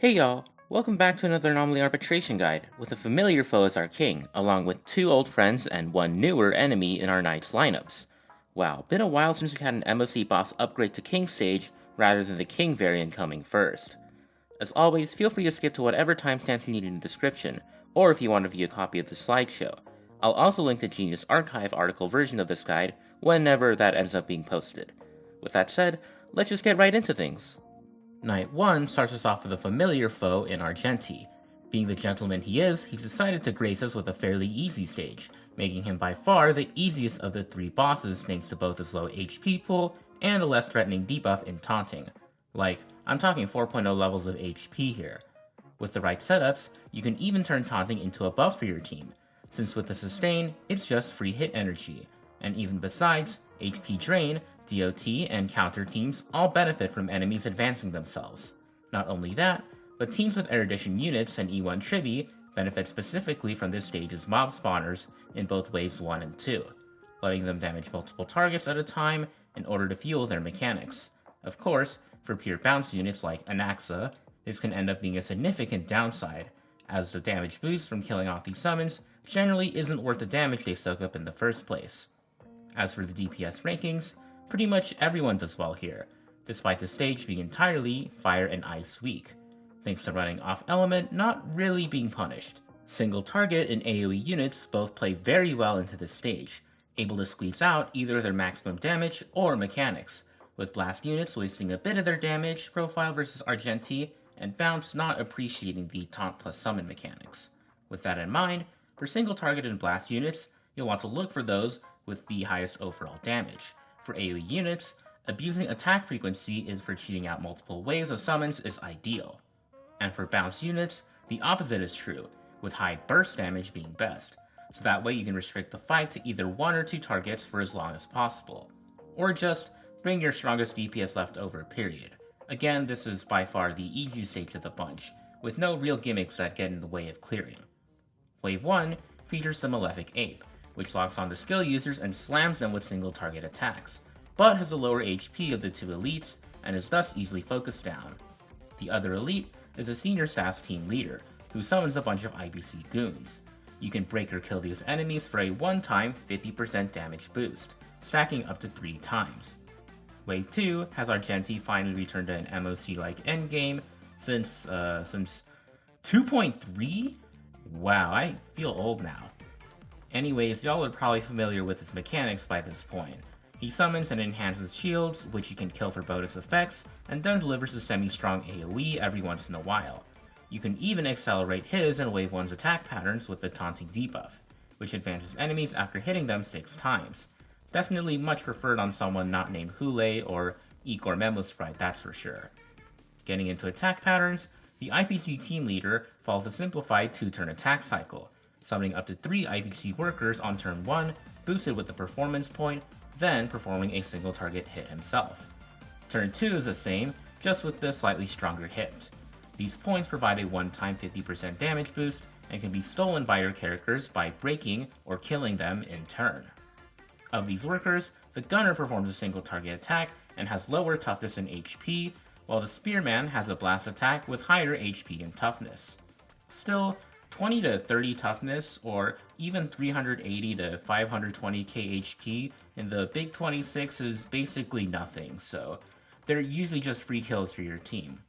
Hey y'all, welcome back to another Anomaly Arbitration Guide, with a familiar foe as our king, along with 2 old friends and 1 newer enemy in our knight's lineups. Wow, been a while since we had an MOC boss upgrade to king stage, rather than the king variant coming first. As always, feel free to skip to whatever timestamps you need in the description, or if you want to view a copy of the slideshow. I'll also link the Genius Archive article version of this guide, whenever that ends up being posted. With that said, let's just get right into things. Night 1 starts us off with a familiar foe in Argenti. Being the gentleman he is, he's decided to grace us with a fairly easy stage, making him by far the easiest of the 3 bosses thanks to both his low HP pool and a less threatening debuff in taunting. Like, I'm talking 4.0 levels of HP here. With the right setups, you can even turn taunting into a buff for your team, since with the sustain, it's just free hit energy, and even besides, HP drain, DOT, and counter teams all benefit from enemies advancing themselves. Not only that, but teams with Erudition units and E1 Chibi benefit specifically from this stage's mob spawners in both waves 1 and 2, letting them damage multiple targets at a time in order to fuel their mechanics. Of course, for pure bounce units like Anaxa, this can end up being a significant downside, as the damage boost from killing off these summons generally isn't worth the damage they soak up in the first place. As for the DPS rankings, pretty much everyone does well here, despite the stage being entirely Fire and Ice weak, thanks to running off element not really being punished. Single target and AoE units both play very well into this stage, able to squeeze out either their maximum damage or mechanics, with blast units wasting a bit of their damage profile versus Argenti, and bounce not appreciating the taunt plus summon mechanics. With that in mind, for single target and blast units, you'll want to look for those with the highest overall damage. For AoE units, abusing attack frequency is for cheating out multiple waves of summons is ideal. And for bounce units, the opposite is true, with high burst damage being best, so that way you can restrict the fight to either 1 or 2 targets for as long as possible. Or just bring your strongest DPS left over, period. Again, this is by far the easiest stage of the bunch, with no real gimmicks that get in the way of clearing. Wave 1 features the Malefic Ape, which locks on the skill users and slams them with single target attacks, but has a lower HP of the 2 elites and is thus easily focused down. The other elite is a senior staff's team leader, who summons a bunch of IBC goons. You can break or kill these enemies for a one-time 50% damage boost, stacking up to 3 times. Wave 2 has Argenti finally returned to an MOC like Endgame since 2.3? Wow, I feel old now. Anyways, y'all are probably familiar with his mechanics by this point. He summons and enhances shields, which you can kill for bonus effects, and then delivers a semi-strong AoE every once in a while. You can even accelerate his and Wave 1's attack patterns with the taunting debuff, which advances enemies after hitting them 6 times. Definitely much preferred on someone not named Hule or Eek or Memo Sprite, that's for sure. Getting into attack patterns, the IPC team leader follows a simplified 2-turn attack cycle, summoning up to 3 IPC workers on turn 1, boosted with the performance point, then performing a single target hit himself. Turn 2 is the same, just with the slightly stronger hit. These points provide a one-time 50% damage boost and can be stolen by your characters by breaking or killing them in turn. Of these workers, the gunner performs a single target attack and has lower toughness and HP, while the spearman has a blast attack with higher HP and toughness. Still, 20 to 30 toughness, or even 380 to 520 KHP in the Big 26 is basically nothing, so they're usually just free kills for your team.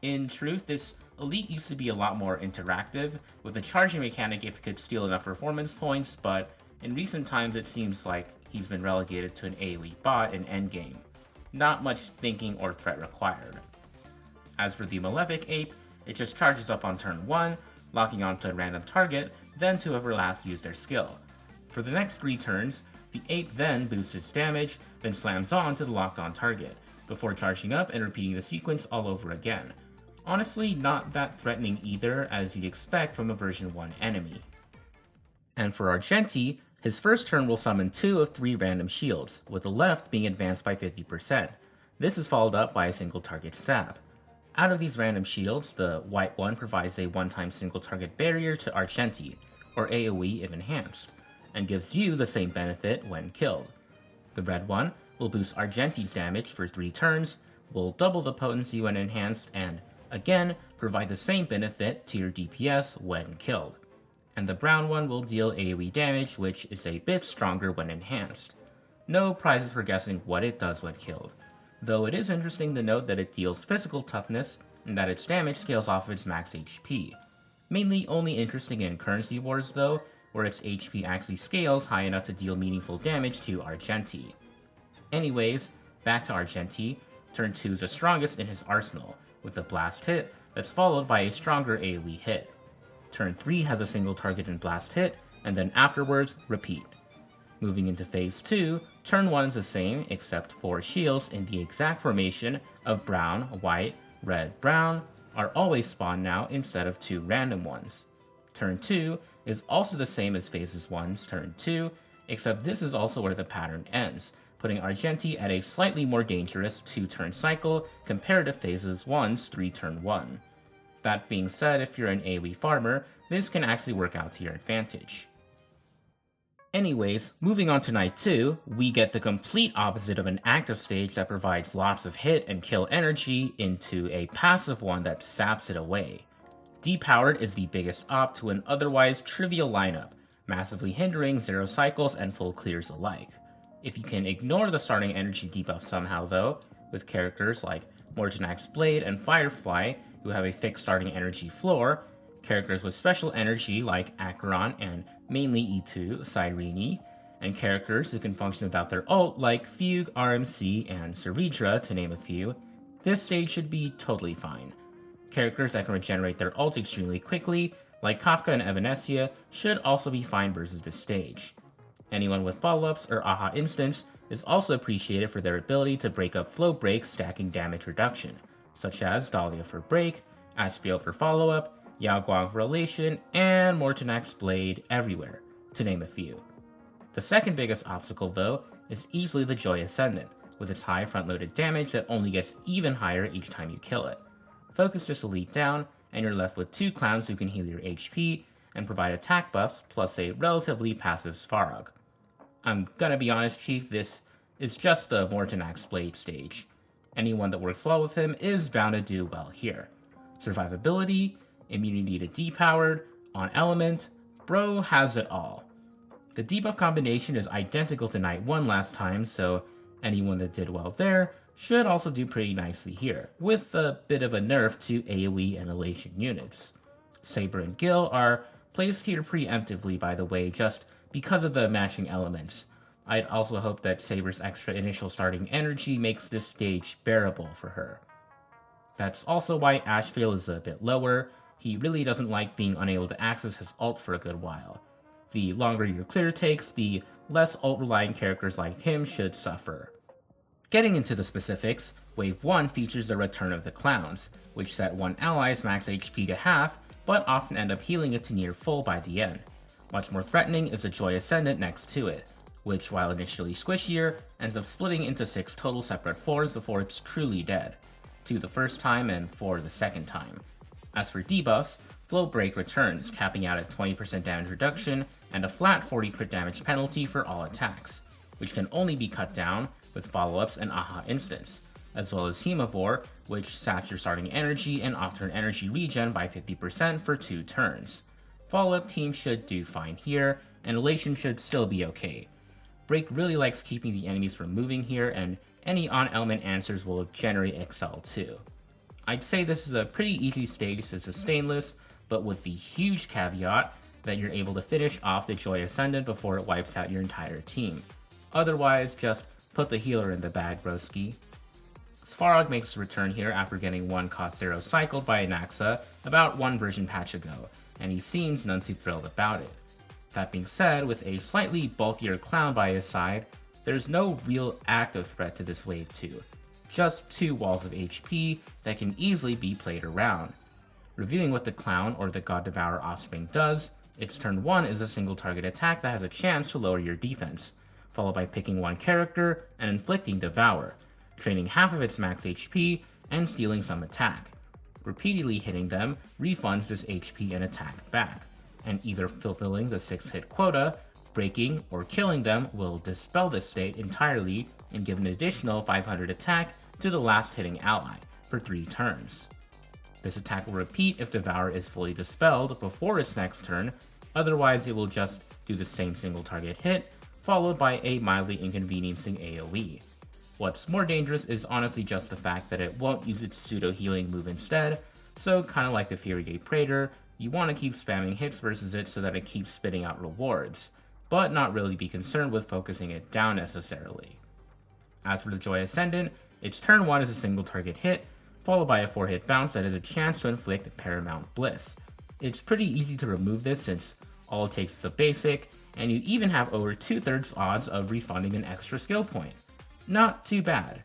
In truth, this elite used to be a lot more interactive, with a charging mechanic if it could steal enough performance points, but in recent times it seems like he's been relegated to an AoE bot in Endgame. Not much thinking or threat required. As for the Malefic Ape, it just charges up on turn 1, locking onto a random target, then to whoever last used their skill. For the next 3 turns, the ape then boosts its damage, then slams on to the locked on target, before charging up and repeating the sequence all over again. Honestly, not that threatening either, as you'd expect from a version 1 enemy. And for Argenti, his first turn will summon 2 of 3 random shields, with the left being advanced by 50%. This is followed up by a single target stab. Out of these random shields, the white one provides a one-time single target barrier to Argenti, or AoE if enhanced, and gives you the same benefit when killed. The red one will boost Argenti's damage for 3 turns, will double the potency when enhanced, and again provide the same benefit to your DPS when killed. And the brown one will deal AoE damage, which is a bit stronger when enhanced. No prizes for guessing what it does when killed, though it is interesting to note that it deals physical toughness and that its damage scales off of its max HP. Mainly only interesting in currency wars though, where its HP actually scales high enough to deal meaningful damage to Argenti. Anyways, back to Argenti, turn 2 is the strongest in his arsenal, with a blast hit that's followed by a stronger AoE hit. Turn 3 has a single target and blast hit, and then afterwards, repeat. Moving into phase 2, turn 1 is the same, except 4 shields in the exact formation of brown, white, red, brown are always spawned now instead of 2 random ones. Turn 2 is also the same as phases 1's turn 2, except this is also where the pattern ends, putting Argenti at a slightly more dangerous 2-turn cycle compared to phases 1's 3-turn 1. That being said, if you're an AoE farmer, this can actually work out to your advantage. Anyways, moving on to night 2, we get the complete opposite of an active stage that provides lots of hit and kill energy into a passive one that saps it away. Depowered is the biggest op to an otherwise trivial lineup, massively hindering 0 cycles and full clears alike. If you can ignore the starting energy debuff somehow though, with characters like Mortonak's Blade and Firefly who have a fixed starting energy floor, characters with special energy like Acheron and mainly E2, Cyrene, and characters who can function without their ult like Fugue, RMC, and Ceridra, to name a few, this stage should be totally fine. Characters that can regenerate their ult extremely quickly, like Kafka and Evanescia, should also be fine versus this stage. Anyone with follow-ups or AHA instants is also appreciated for their ability to break up flow breaks stacking damage reduction, such as Dahlia for break, Ashfield for follow-up, Yao Guang for elation, and Mortonak's Blade everywhere, to name a few. The second biggest obstacle though is easily the Joy Ascendant, with its high front-loaded damage that only gets even higher each time you kill it. Focus this elite down, and you're left with 2 clowns who can heal your HP and provide attack buffs plus a relatively passive Svarog. I'm gonna be honest, Chief, this is just the Mortonak's Blade stage. Anyone that works well with him is bound to do well here. Survivability, immunity to depowered, on element, bro has it all. The debuff combination is identical to night 1 last time, so anyone that did well there should also do pretty nicely here, with a bit of a nerf to AoE and elation units. Saber and Gil are placed here preemptively, by the way, just because of the matching elements. I'd also hope that Saber's extra initial starting energy makes this stage bearable for her. That's also why Ashfield is a bit lower. He really doesn't like being unable to access his ult for a good while. The longer your clear takes, the less ult-relying characters like him should suffer. Getting into the specifics, Wave 1 features the return of the clowns, which set one ally's max HP to half, but often end up healing it to near full by the end. Much more threatening is the Joy Ascendant next to it, which, while initially squishier, ends up splitting into 6 total separate 4s before it's truly dead. 2 the first time and 4 the second time. As for debuffs, Flow Break returns, capping out at 20% damage reduction and a flat 40 crit damage penalty for all attacks, which can only be cut down with follow-ups and AHA instants, as well as Hemivore, which saps your starting energy and off-turn energy regen by 50% for 2 turns. Follow-up teams should do fine here, and Elation should still be okay. Break really likes keeping the enemies from moving here, and any on-element answers will generate Excel too. I'd say this is a pretty easy stage to sustain this, but with the huge caveat that you're able to finish off the Joy Ascendant before it wipes out your entire team. Otherwise, just put the healer in the bag, broski. Svarog makes his return here after getting 1 cost 0 cycled by Anaxa about 1 version patch ago, and he seems none too thrilled about it. That being said, with a slightly bulkier clown by his side, there's no real active threat to this wave 2, just 2 walls of HP that can easily be played around. Reviewing what the clown or the God-Devourer Offspring does, its turn 1 is a single target attack that has a chance to lower your defense, followed by picking 1 character and inflicting Devour, draining half of its max HP and stealing some attack. Repeatedly hitting them refunds this HP and attack back, and either fulfilling the 6-hit quota, breaking, or killing them will dispel this state entirely and give an additional 500 attack to the last hitting ally for 3 turns. This attack will repeat if Devourer is fully dispelled before its next turn, otherwise it will just do the same single target hit, followed by a mildly inconveniencing AoE. What's more dangerous is honestly just the fact that it won't use its pseudo healing move instead, so kinda like the Fury Gate Praetor, you want to keep spamming hits versus it so that it keeps spitting out rewards, but not really be concerned with focusing it down necessarily. As for the Joy Ascendant, its turn 1 is a single target hit, followed by a 4-hit bounce that has a chance to inflict Paramount Bliss. It's pretty easy to remove this since all it takes is a basic, and you even have over 2/3 odds of refunding an extra skill point. Not too bad.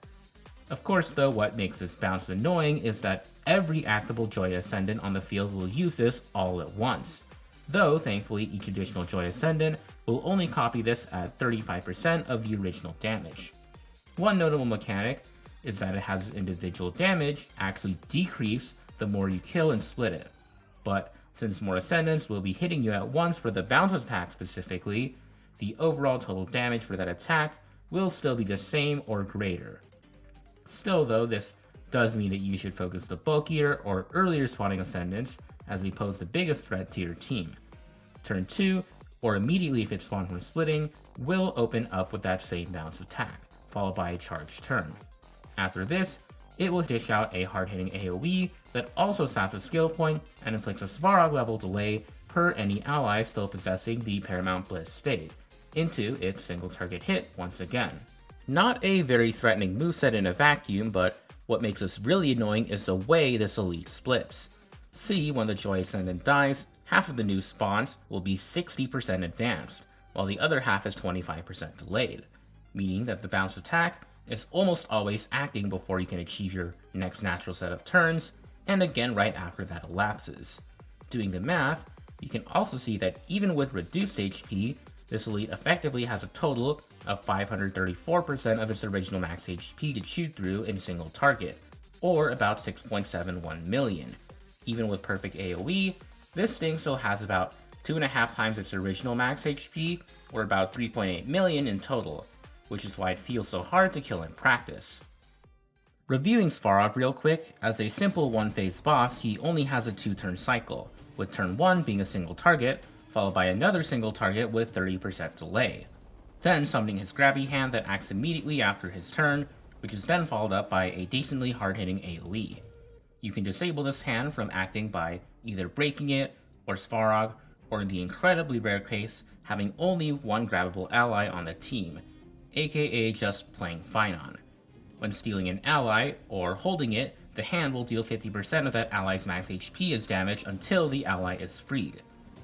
Of course though, what makes this bounce annoying is that every actable Joy Ascendant on the field will use this all at once, though thankfully each additional Joy Ascendant will only copy this at 35% of the original damage. One notable mechanic is that it has individual damage actually decrease the more you kill and split it, but since more Ascendants will be hitting you at once for the bounce attack specifically, the overall total damage for that attack will still be the same or greater. Still though, this does mean that you should focus the bulkier or earlier spawning Ascendants as they pose the biggest threat to your team. Turn 2, or immediately if it spawns from splitting, will open up with that same bounce attack, followed by a charged turn. After this, it will dish out a hard-hitting AoE that also saps a skill point and inflicts a Svarog level delay per any ally still possessing the Paramount Bliss state, into its single target hit once again. Not a very threatening moveset in a vacuum, but what makes this really annoying is the way this elite splits. See, when the Joy Ascendant dies, half of the new spawns will be 60% advanced, while the other half is 25% delayed, meaning that the bounce attack is almost always acting before you can achieve your next natural set of turns, and again right after that elapses. Doing the math, you can also see that even with reduced HP, this elite effectively has a total of 534% of its original max HP to chew through in a single target, or about 6.71 million. Even with perfect AoE, this thing still has about 2.5 times its original max HP, or about 3.8 million in total, which is why it feels so hard to kill in practice. Reviewing Svarog real quick, as a simple one-phase boss, he only has a 2-turn cycle, with turn 1 being a single target, followed by another single target with 30% delay. Then summoning his grabby hand that acts immediately after his turn, which is then followed up by a decently hard-hitting AoE. You can disable this hand from acting by either breaking it, or Svarog, or in the incredibly rare case, having only one grabbable ally on the team, aka just playing Finon. When stealing an ally, or holding it, the hand will deal 50% of that ally's max HP as damage until the ally is freed.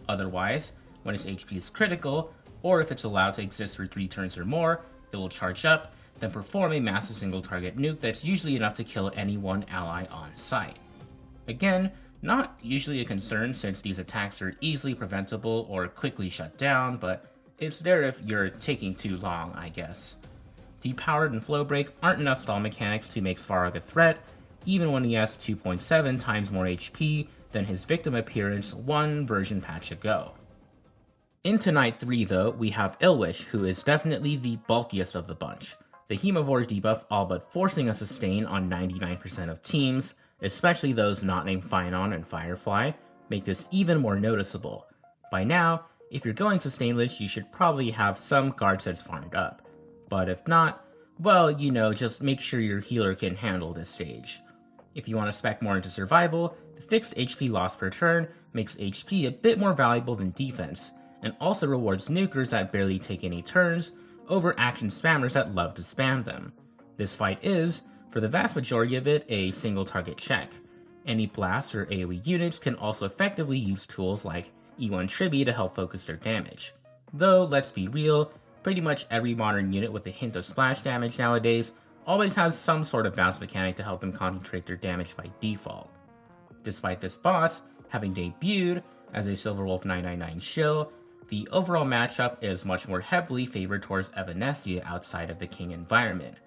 Otherwise, when its HP is critical, or if it's allowed to exist for 3 turns or more, it will charge up, then perform a massive single target nuke that's usually enough to kill any one ally on sight. Again, not usually a concern since these attacks are easily preventable or quickly shut down, but it's there if you're taking too long, I guess. Depowered and Flow Break aren't enough stall mechanics to make Svarog a threat, even when he has 2.7 times more HP than his victim appearance one version patch ago. Into Night 3 though, we have Illwish, who is definitely the bulkiest of the bunch. The Hemivore debuff all but forcing a sustain on 99% of teams, especially those not named Finon and Firefly, make this even more noticeable. By now, if you're going sustainless, you should probably have some guard sets farmed up. But if not, well, you know, just make sure your healer can handle this stage. If you want to spec more into survival, the fixed HP loss per turn makes HP a bit more valuable than defense, and also rewards nukers that barely take any turns over action spammers that love to spam them. This fight is, for the vast majority of it, a single target check. Any blasts or AoE units can also effectively use tools like E1 Tribby to help focus their damage. Though, let's be real, pretty much every modern unit with a hint of splash damage nowadays always has some sort of bounce mechanic to help them concentrate their damage by default. Despite this boss having debuted as a Silverwolf 999 shill, the overall matchup is much more heavily favored towards Evanescea outside of the King environment,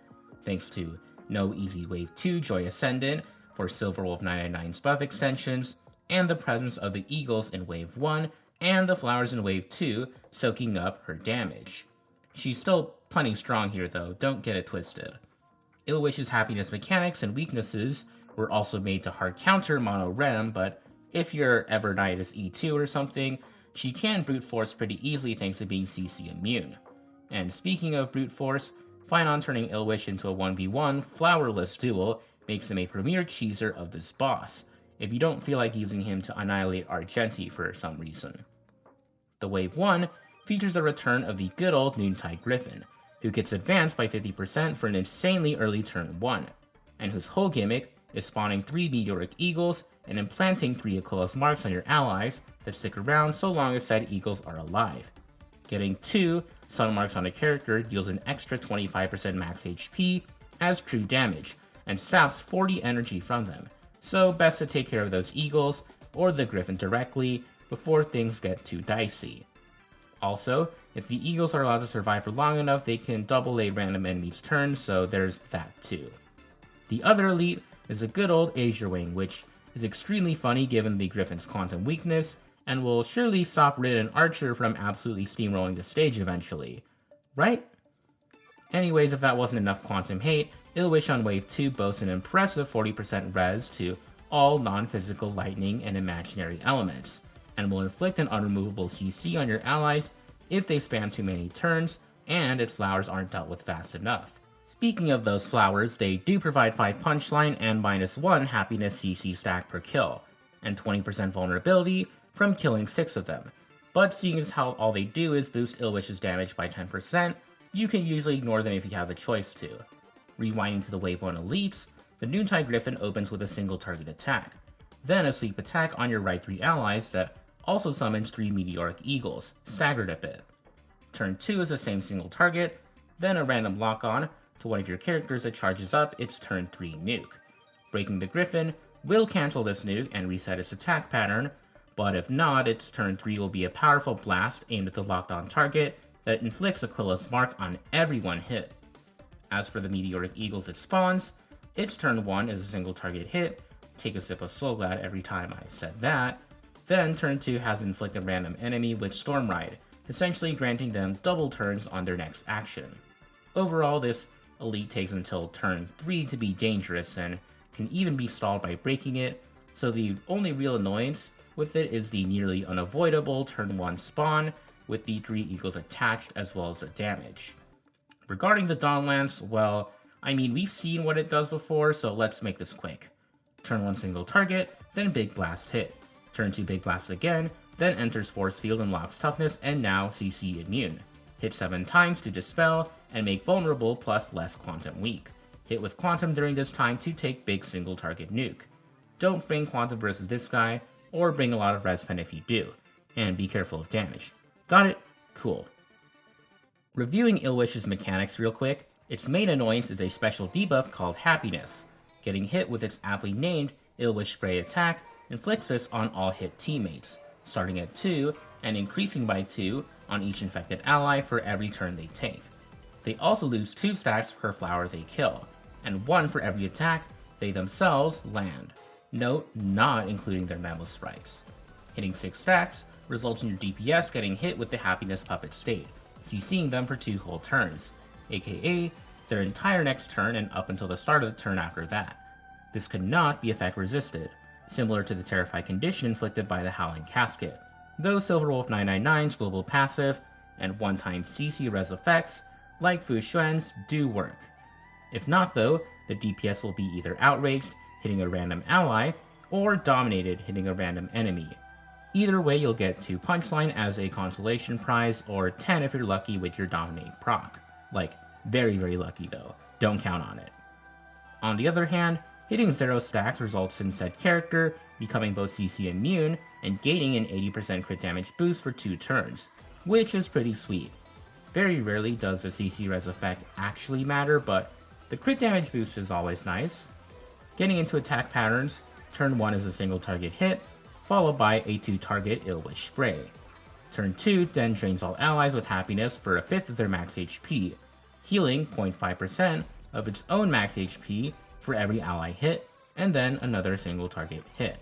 thanks to no easy Wave 2 Joy Ascendant for Silverwolf 999's buff extensions, and the presence of the Eagles in Wave 1 and the Flowers in Wave 2 soaking up her damage. She's still plenty strong here though, don't get it twisted. Illwish's happiness mechanics and weaknesses were also made to hard counter Mono Rem, but if your Ever Knight is E2 or something, she can brute force pretty easily thanks to being CC immune. And speaking of brute force, Finon turning Illwish into a 1v1 flowerless duel makes him a premier cheeser of this boss, if you don't feel like using him to annihilate Argenti for some reason. The Wave 1 features the return of the good old Noontide Gryphon, who gets advanced by 50% for an insanely early turn 1, and whose whole gimmick is spawning 3 Meteoric Eagles and implanting 3 Aquila's marks on your allies that stick around so long as said Eagles are alive. Getting 2 Sun marks on a character deals an extra 25% max HP as true damage, and saps 40 energy from them, so best to take care of those Eagles or the Gryphon directly before things get too dicey. Also, if the Eagles are allowed to survive for long enough, they can double a random enemy's turn, so there's that too. The other elite is a good old Azurewing, which is extremely funny given the Gryphon's quantum weakness, and will surely stop Rid and Archer from absolutely steamrolling the stage eventually. Right? Anyways, if that wasn't enough quantum hate, Illwish on Wave 2 boasts an impressive 40% res to all non-physical lightning and imaginary elements, and will inflict an unremovable CC on your allies if they spam too many turns and its flowers aren't dealt with fast enough. Speaking of those flowers, they do provide 5 punchline and -1 happiness CC stack per kill, and 20% vulnerability from killing 6 of them, but seeing as how all they do is boost Illwish's damage by 10%, you can usually ignore them if you have the choice to. Rewinding to the Wave 1 elites, the Noontide Gryphon opens with a single target attack, then a sweep attack on your right 3 allies that also summons 3 Meteoric Eagles, staggered a bit. Turn 2 is the same single target, then a random lock-on to one of your characters that charges up its turn 3 nuke. Breaking the Gryphon will cancel this nuke and reset its attack pattern, but if not, its turn 3 will be a powerful blast aimed at the locked-on target that inflicts Aquila's mark on everyone hit. As for the Meteoric Eagles it spawns, its turn 1 is a single target hit, take a sip of Soul Glad every time I said that, then turn 2 has inflict a random enemy with Storm Ride, essentially granting them double turns on their next action. Overall, this elite takes until turn 3 to be dangerous and can even be stalled by breaking it, so the only real annoyance with it is the nearly unavoidable turn 1 spawn with the 3 Eagles attached as well as the damage. Regarding the Dawn Lance, well, I mean we've seen what it does before, so let's make this quick. Turn 1 single target, then Big Blast hit. Turn 2 Big Blast again, then enters Force Field and locks toughness and now CC immune. Hit 7 times to dispel and make vulnerable plus less quantum weak. Hit with quantum during this time to take big single target nuke. Don't bring quantum versus this guy, or bring a lot of res pen if you do, and be careful of damage. Got it? Cool. Reviewing Illwish's mechanics real quick, its main annoyance is a special debuff called Happiness. Getting hit with its aptly named Illwish Spray attack inflicts this on all hit teammates, starting at 2 and increasing by 2 on each infected ally for every turn they take. They also lose 2 stacks per flower they kill, and 1 for every attack they themselves land. Note, not including their mammal strikes. Hitting 6 stacks results in your DPS getting hit with the Happiness Puppet state, CCing them for 2 whole turns, aka their entire next turn and up until the start of the turn after that. This could not be effect resisted, similar to the Terrified condition inflicted by the Howling Casket, though Silverwolf 999's global passive and one-time CC res effects, like Fu Xuan's, do work. If not though, the DPS will be either outraged, hitting a random ally, or dominated, hitting a random enemy. Either way, you'll get 2 punchline as a consolation prize, or 10 if you're lucky with your dominate proc. Like, very very lucky though, don't count on it. On the other hand, hitting 0 stacks results in said character becoming both CC immune and gaining an 80% crit damage boost for 2 turns, which is pretty sweet. Very rarely does the CC res effect actually matter, but the crit damage boost is always nice. Getting into attack patterns, turn 1 is a single target hit, followed by a 2 target Illwish Spray. Turn 2 then drains all allies with happiness for a fifth of their max HP, healing 0.5% of its own max HP for every ally hit, and then another single target hit.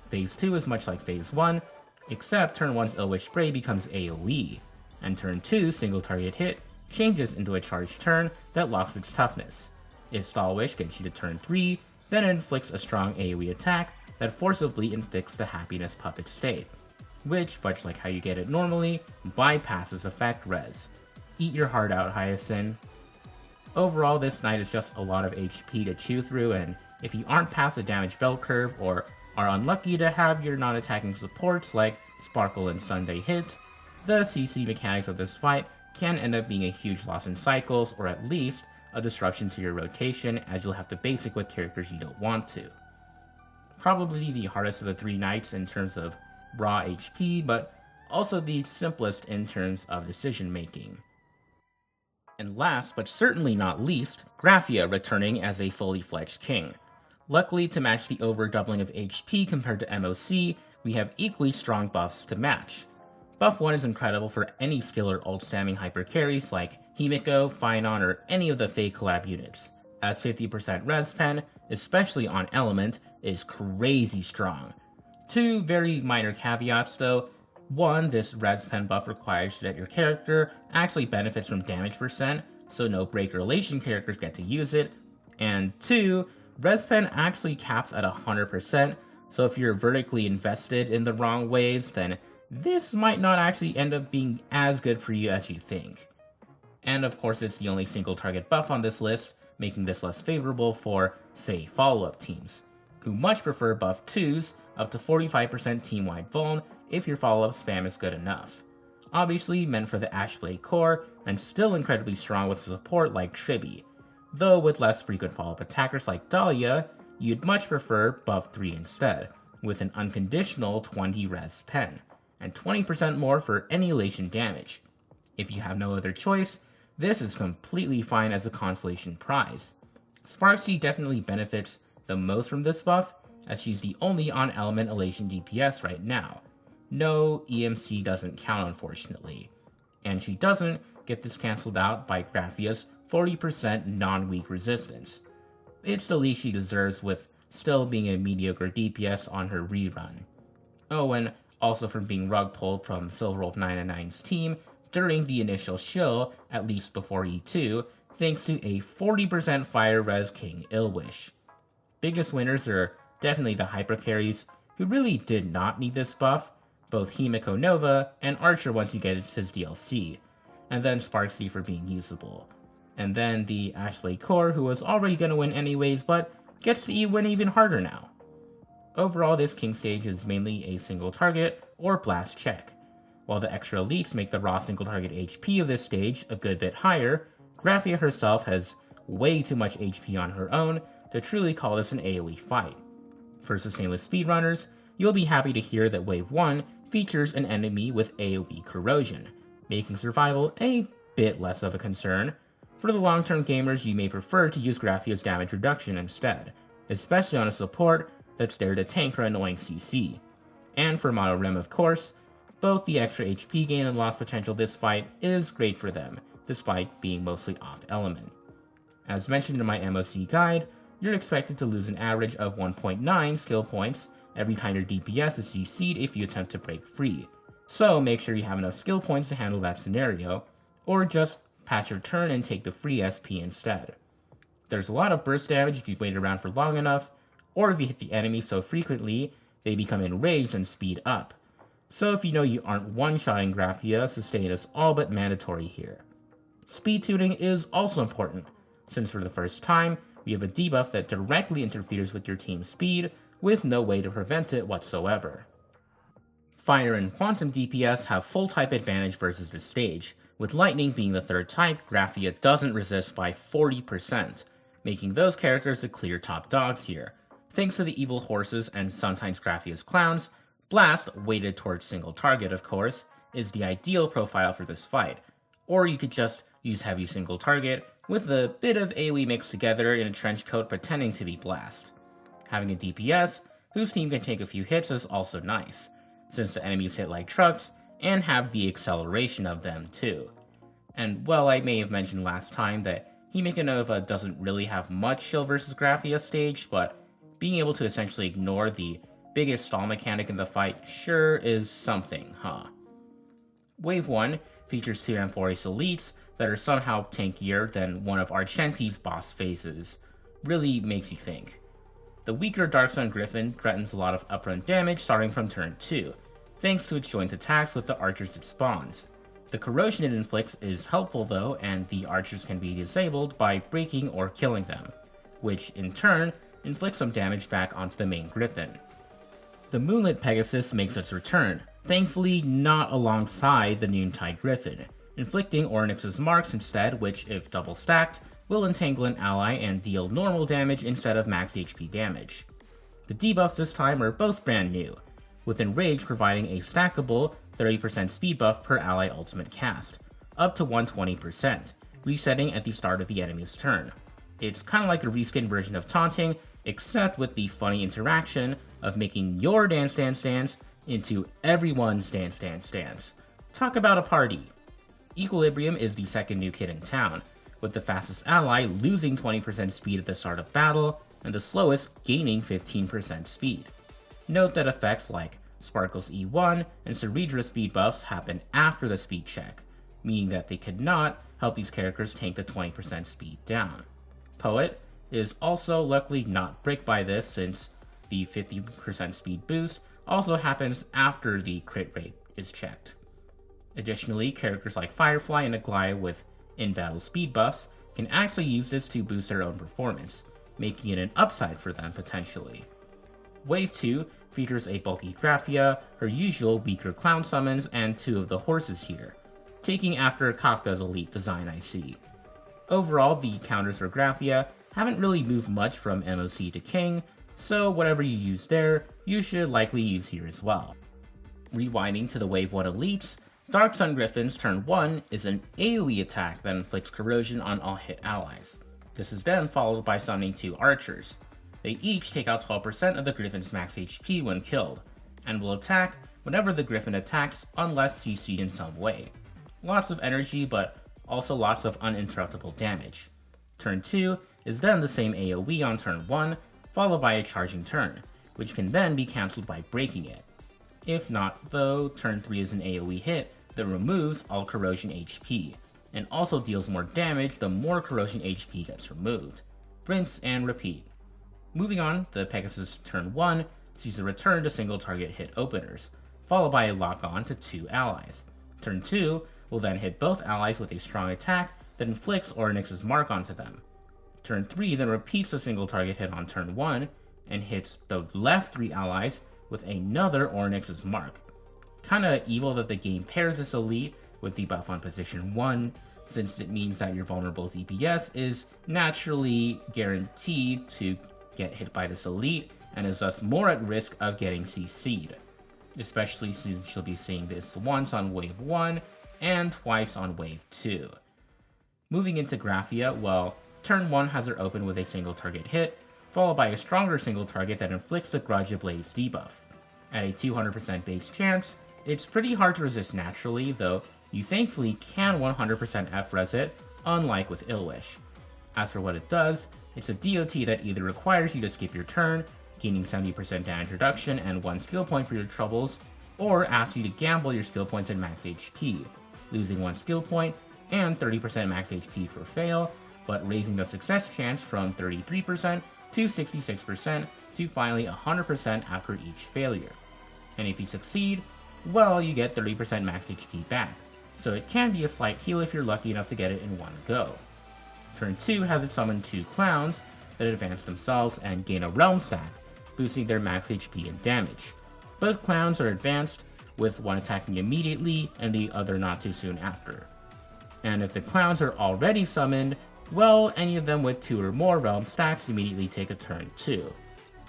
Phase 2 is much like Phase 1, except turn 1's Illwish Spray becomes AoE, and turn 2's single target hit changes into a charged turn that locks its toughness. Its Stall Wish gets you to turn 3, then it inflicts a strong AoE attack that forcibly inflicts the happiness puppet state, which, much like how you get it normally, bypasses effect res. Eat your heart out, Hyacinth. Overall, this knight is just a lot of HP to chew through, and if you aren't past the damage bell curve or are unlucky to have your non-attacking supports like Sparkle and Sunday hit, the CC mechanics of this fight can end up being a huge loss in cycles, or at least a disruption to your rotation, as you'll have to basic with characters you don't want to. Probably the hardest of the three knights in terms of raw HP, but also the simplest in terms of decision making. And last, but certainly not least, Graphia returning as a fully fledged king. Luckily, to match the over-doubling of HP compared to MOC, we have equally strong buffs to match. Buff 1 is incredible for any skill or ult spamming hyper carries like Himiko, Phynon, or any of the Fake collab units, as 50% res pen, especially on Element, is crazy strong. Two very minor caveats though. One, this res pen buff requires that your character actually benefits from damage percent, so no break relation characters get to use it. And two, res pen actually caps at 100%, so if you're vertically invested in the wrong ways, then this might not actually end up being as good for you as you think. And of course, it's the only single target buff on this list, making this less favorable for, say, follow-up teams, who much prefer buff 2s up to 45% team-wide vuln if your follow-up spam is good enough. Obviously meant for the Ashblade core, and still incredibly strong with support like Tribi, though with less frequent follow-up attackers like Dahlia, you'd much prefer buff 3 instead, with an unconditional 20 res pen, and 20% more for annihilation damage. If you have no other choice, this is completely fine as a consolation prize. Sparksy definitely benefits the most from this buff, as she's the only on-element elation DPS right now. No, EMC doesn't count unfortunately, and she doesn't get this cancelled out by Graphia's 40% non-weak resistance. It's the least she deserves with still being a mediocre DPS on her rerun. Oh, and also from being rug pulled from Silverwolf 999's team during the initial shill, at least before E2, thanks to a 40% fire res King Illwish. Biggest winners are definitely the hyper carries, who really did not need this buff, both Himiko Nova and Archer once you get his DLC, and then Sparksy for being usable. And then the Ashblade core, who was already going to win anyways, but gets to win even harder now. Overall, this king stage is mainly a single target or blast check. While the extra elites make the raw single target HP of this stage a good bit higher, Graphia herself has way too much HP on her own to truly call this an AoE fight. For sustainless speedrunners, you'll be happy to hear that Wave 1 features an enemy with AoE corrosion, making survival a bit less of a concern. For the long-term gamers, you may prefer to use Graphia's damage reduction instead, especially on a support that's there to tank her annoying CC. And for Mono Rim, of course, both the extra HP gain and loss potential this fight is great for them, despite being mostly off-element. As mentioned in my MOC guide, you're expected to lose an average of 1.9 skill points every time your DPS is CC'd if you attempt to break free, so make sure you have enough skill points to handle that scenario, or just pass your turn and take the free SP instead. There's a lot of burst damage if you wait around for long enough, or if you hit the enemy so frequently they become enraged and speed up. So if you know you aren't one-shotting Graphia, sustain is all but mandatory here. Speed tuning is also important, since for the first time, we have a debuff that directly interferes with your team's speed, with no way to prevent it whatsoever. Fire and Quantum DPS have full type advantage versus this stage, with Lightning being the third type Graphia doesn't resist by 40%, making those characters the clear top dogs here. Thanks to the evil horses and sometimes Graphia's clowns, Blast, weighted towards single target of course, is the ideal profile for this fight, or you could just use heavy single target with a bit of AoE mixed together in a trench coat pretending to be Blast. Having a DPS whose team can take a few hits is also nice, since the enemies hit like trucks and have the acceleration of them too. And well, I may have mentioned last time that Himiko Nova doesn't really have much shield versus Graphia stage, but being able to essentially ignore the biggest stall mechanic in the fight sure is something, huh? Wave 1 features two Amphoris elites that are somehow tankier than one of Argenti's boss phases. Really makes you think. The weaker Dark Sun Gryphon threatens a lot of upfront damage starting from turn 2, thanks to its joint attacks with the archers it spawns. The corrosion it inflicts is helpful though, and the archers can be disabled by breaking or killing them, which in turn inflicts some damage back onto the main Gryphon. The Moonlit Pegasus makes its return, thankfully not alongside the Noontide Gryphon, inflicting Onyx's marks instead, which, if double stacked, will entangle an ally and deal normal damage instead of max HP damage. The debuffs this time are both brand new, with Enrage providing a stackable 30% speed buff per ally ultimate cast, up to 120%, resetting at the start of the enemy's turn. It's kinda like a reskin version of Taunting, except with the funny interaction of making your dance into everyone's dance. Talk about a party! Equilibrium is the second new kit in town, with the fastest ally losing 20% speed at the start of battle, and the slowest gaining 15% speed. Note that effects like Sparkle's E1 and Ceredra's speed buffs happen after the speed check, meaning that they could not help these characters tank the 20% speed down. Poet is also luckily not bricked by this, since the 50% speed boost also happens after the crit rate is checked. Additionally, characters like Firefly and Aglaia with in-battle speed buffs can actually use this to boost their own performance, making it an upside for them potentially. Wave 2 features a bulky Graphia, her usual weaker clown summons, and 2 of the horses here, taking after Kafka's elite design I see. Overall, the counters for Graphia haven't really moved much from MOC to King, so whatever you use there, you should likely use here as well. Rewinding to the Wave 1 elites, Dark Sun Gryphon's turn 1 is an AoE attack that inflicts corrosion on all hit allies. This is then followed by summoning 2 archers. They each take out 12% of the Gryphon's max HP when killed, and will attack whenever the Gryphon attacks unless CC'd in some way. Lots of energy, but also lots of uninterruptible damage. Turn 2 is then the same AoE on turn 1, followed by a charging turn, which can then be cancelled by breaking it. If not, though, turn 3 is an AoE hit that removes all corrosion HP, and also deals more damage the more corrosion HP gets removed. Rinse and repeat. Moving on, the Pegasus turn 1 sees a return to single target hit openers, followed by a lock on to 2 allies. Turn 2 will then hit both allies with a strong attack that inflicts Onyx's mark onto them. Turn 3 then repeats the single target hit on turn 1, and hits the left 3 allies with another Onyx's mark. Kinda evil that the game pairs this elite with the buff on position 1, since it means that your vulnerable DPS is naturally guaranteed to get hit by this elite, and is thus more at risk of getting CC'd, especially since you'll be seeing this once on Wave 1 and twice on Wave 2. Moving into Graphia, well, turn 1 has her open with a single target hit, followed by a stronger single target that inflicts the Grudge Ablaze debuff. At a 200% base chance, it's pretty hard to resist naturally, though you thankfully can 100% F-res it, unlike with Illwish. As for what it does, it's a DOT that either requires you to skip your turn, gaining 70% damage reduction and 1 skill point for your troubles, or asks you to gamble your skill points at max HP, losing 1 skill point and 30% max HP for fail, but raising the success chance from 33% to 66% to finally 100% after each failure. And if you succeed, well, you get 30% max HP back, so it can be a slight heal if you're lucky enough to get it in one go. Turn 2 has it summon 2 clowns that advance themselves and gain a realm stack, boosting their max HP and damage. Both clowns are advanced, with one attacking immediately and the other not too soon after. And if the clowns are already summoned, well, any of them with 2 or more realm stacks immediately take a turn too.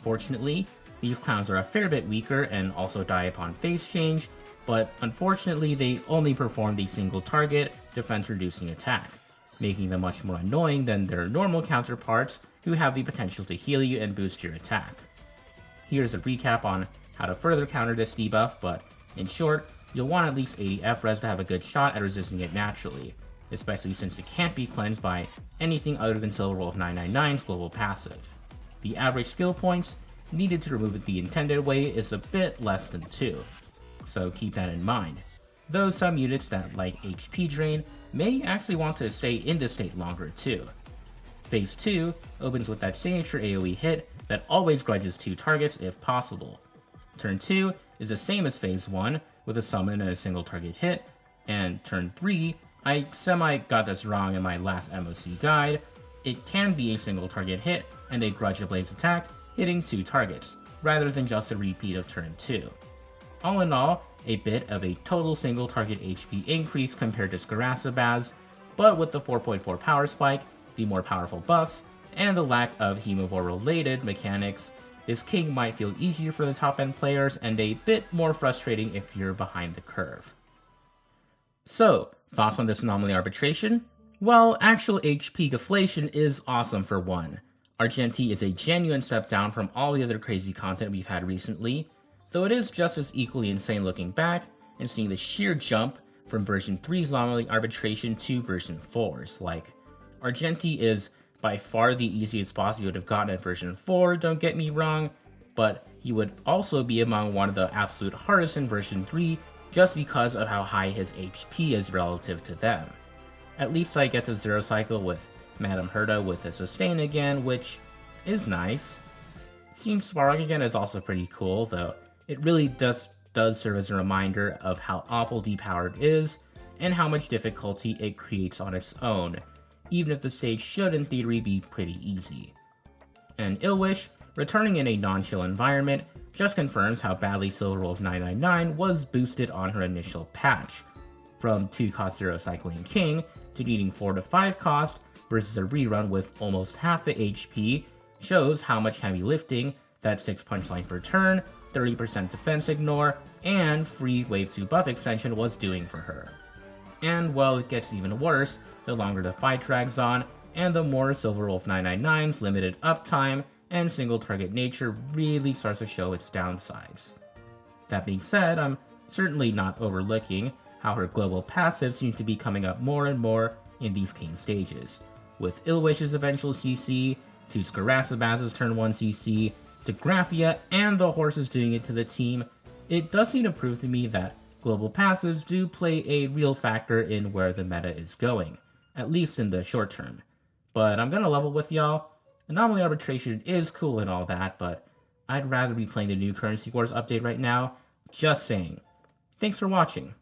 Fortunately, these clowns are a fair bit weaker and also die upon phase change, but unfortunately they only perform a single target defense reducing attack, making them much more annoying than their normal counterparts who have the potential to heal you and boost your attack. Here's a recap on how to further counter this debuff, but in short, you'll want at least 80 F-res to have a good shot at resisting it naturally, especially since it can't be cleansed by anything other than Silverwolf 999's global passive. The average skill points needed to remove it the intended way is a bit less than 2, so keep that in mind. Though some units that like HP drain may actually want to stay in this state longer too. Phase 2 opens with that signature AoE hit that always grudges 2 targets if possible. Turn 2 is the same as Phase 1, with a summon and a single target hit, and Turn 3, I got this wrong in my last MOC guide, it can be a single target hit and a Grudge Ablaze attack, hitting 2 targets, rather than just a repeat of Turn 2. All in all, a bit of a total single target HP increase compared to Squadron, but with the 4.4 power spike, the more powerful buffs, and the lack of Hemovore related mechanics, this king might feel easier for the top end players and a bit more frustrating if you're behind the curve. So, thoughts on this Anomaly Arbitration? Well, actual HP deflation is awesome for one. Argenti is a genuine step down from all the other crazy content we've had recently, though it is just as equally insane looking back and seeing the sheer jump from version 3's Anomaly Arbitration to version 4's. Like, Argenti is by far the easiest boss you would have gotten at version 4, don't get me wrong, but he would also be among one of the absolute hardest in version 3 just because of how high his HP is relative to them. At least I get to Zero Cycle with Madame Herta with a sustain again, which is nice. Seeing Svarog again is also pretty cool, though it really does serve as a reminder of how awful depowered is and how much difficulty it creates on its own, even if the stage should in theory be pretty easy. And Illwish, returning in a non-chill environment, just confirms how badly Silverwolf 999 was boosted on her initial patch, from 2 cost 0 cycling king to needing 4 to 5 cost versus a rerun with almost half the HP, shows how much heavy lifting that 6 punchline per turn, 30% defense ignore, and free wave 2 buff extension was doing for her. And well, it gets even worse the longer the fight drags on, and the more Silverwolf 999's limited uptime and single target nature really starts to show its downsides. That being said, I'm certainly not overlooking how her global passive seems to be coming up more and more in these king stages, with Illwish's eventual CC, to Squadron's turn 1 CC, to Graphia and the horses doing it to the team. It does seem to prove to me that global passives do play a real factor in where the meta is going, at least in the short term. But I'm gonna level with y'all. Anomaly Arbitration is cool and all that, but I'd rather be playing the new Currency Wars update right now. Just saying. Thanks for watching.